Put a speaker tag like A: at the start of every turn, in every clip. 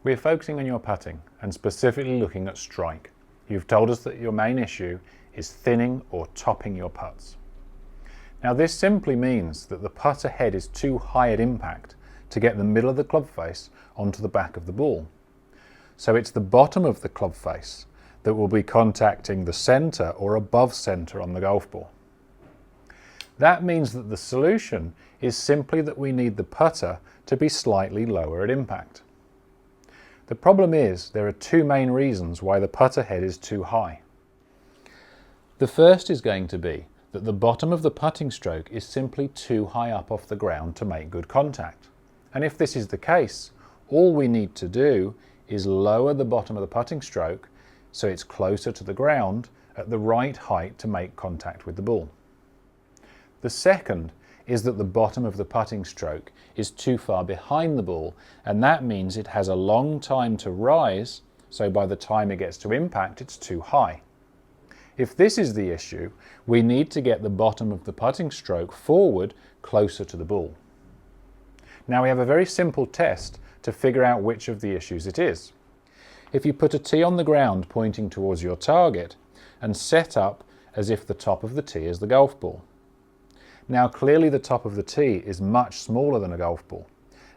A: We're focusing on your putting and specifically looking at strike. You've told us that your main issue is thinning or topping your putts. Now this simply means that the putter head is too high at impact to get the middle of the club face onto the back of the ball. So it's the bottom of the club face that will be contacting the centre or above centre on the golf ball. That means that the solution is simply that we need the putter to be slightly lower at impact. The problem is there are two main reasons why the putter head is too high. The first is going to be that the bottom of the putting stroke is simply too high up off the ground to make good contact. And if this is the case, all we need to do is lower the bottom of the putting stroke so it's closer to the ground at the right height to make contact with the ball. The second is that the bottom of the putting stroke is too far behind the ball, and that means it has a long time to rise, so by the time it gets to impact it's too high. If this is the issue, we need to get the bottom of the putting stroke forward closer to the ball. Now we have a very simple test to figure out which of the issues it is. If you put a tee on the ground pointing towards your target and set up as if the top of the tee is the golf ball. Now clearly the top of the tee is much smaller than a golf ball,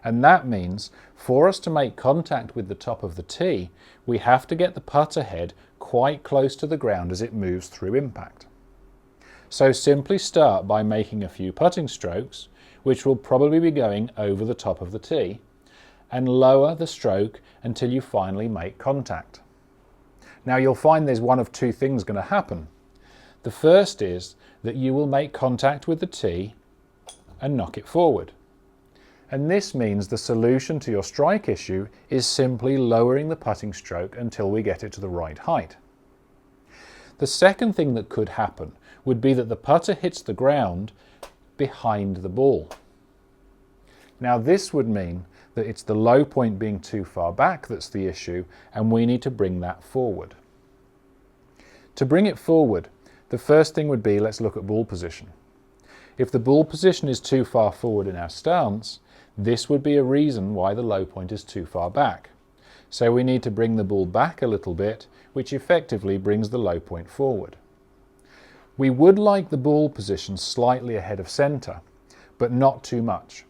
A: and that means for us to make contact with the top of the tee, we have to get the putter head quite close to the ground as it moves through impact. So simply start by making a few putting strokes, which will probably be going over the top of the tee, and lower the stroke until you finally make contact. Now you'll find there's one of two things going to happen. The first is that you will make contact with the tee and knock it forward. And this means the solution to your strike issue is simply lowering the putting stroke until we get it to the right height. The second thing that could happen would be that the putter hits the ground behind the ball. Now this would mean that it's the low point being too far back that's the issue, and we need to bring that forward. To bring it forward, the first thing would be, let's look at ball position. If the ball position is too far forward in our stance, this would be a reason why the low point is too far back. So we need to bring the ball back a little bit, which effectively brings the low point forward. We would like the ball position slightly ahead of centre, but not too much.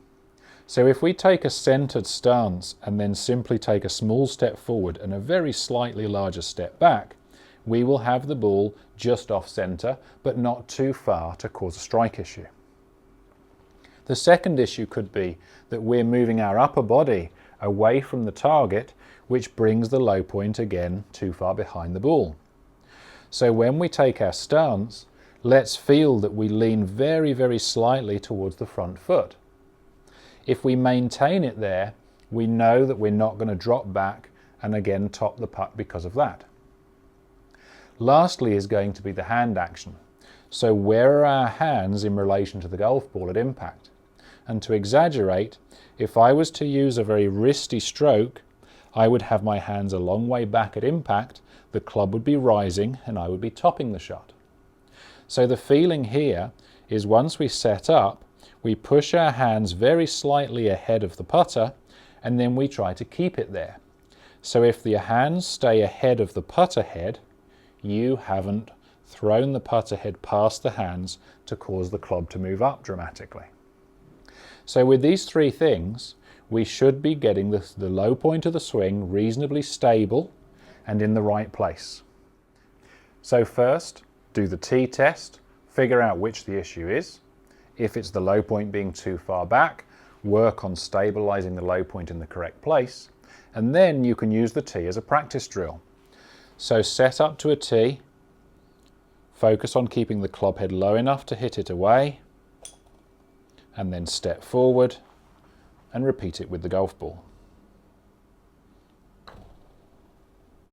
A: So if we take a centred stance and then simply take a small step forward and a very slightly larger step back, we will have the ball just off centre, but not too far to cause a strike issue. The second issue could be that we're moving our upper body away from the target, which brings the low point again too far behind the ball. So when we take our stance, let's feel that we lean very, very slightly towards the front foot. If we maintain it there, we know that we're not going to drop back and again top the putt because of that. Lastly is going to be the hand action. So where are our hands in relation to the golf ball at impact? And to exaggerate, if I was to use a very wristy stroke, I would have my hands a long way back at impact, the club would be rising and I would be topping the shot. So the feeling here is once we set up, we push our hands very slightly ahead of the putter and then we try to keep it there. So if the hands stay ahead of the putter head, you haven't thrown the putter head past the hands to cause the club to move up dramatically. So with these three things, we should be getting the low point of the swing reasonably stable and in the right place. So first, do the tee test, figure out which the issue is. If it's the low point being too far back, work on stabilising the low point in the correct place, and then you can use the tee as a practice drill. So set up to a tee, focus on keeping the club head low enough to hit it away, and then step forward and repeat it with the golf ball.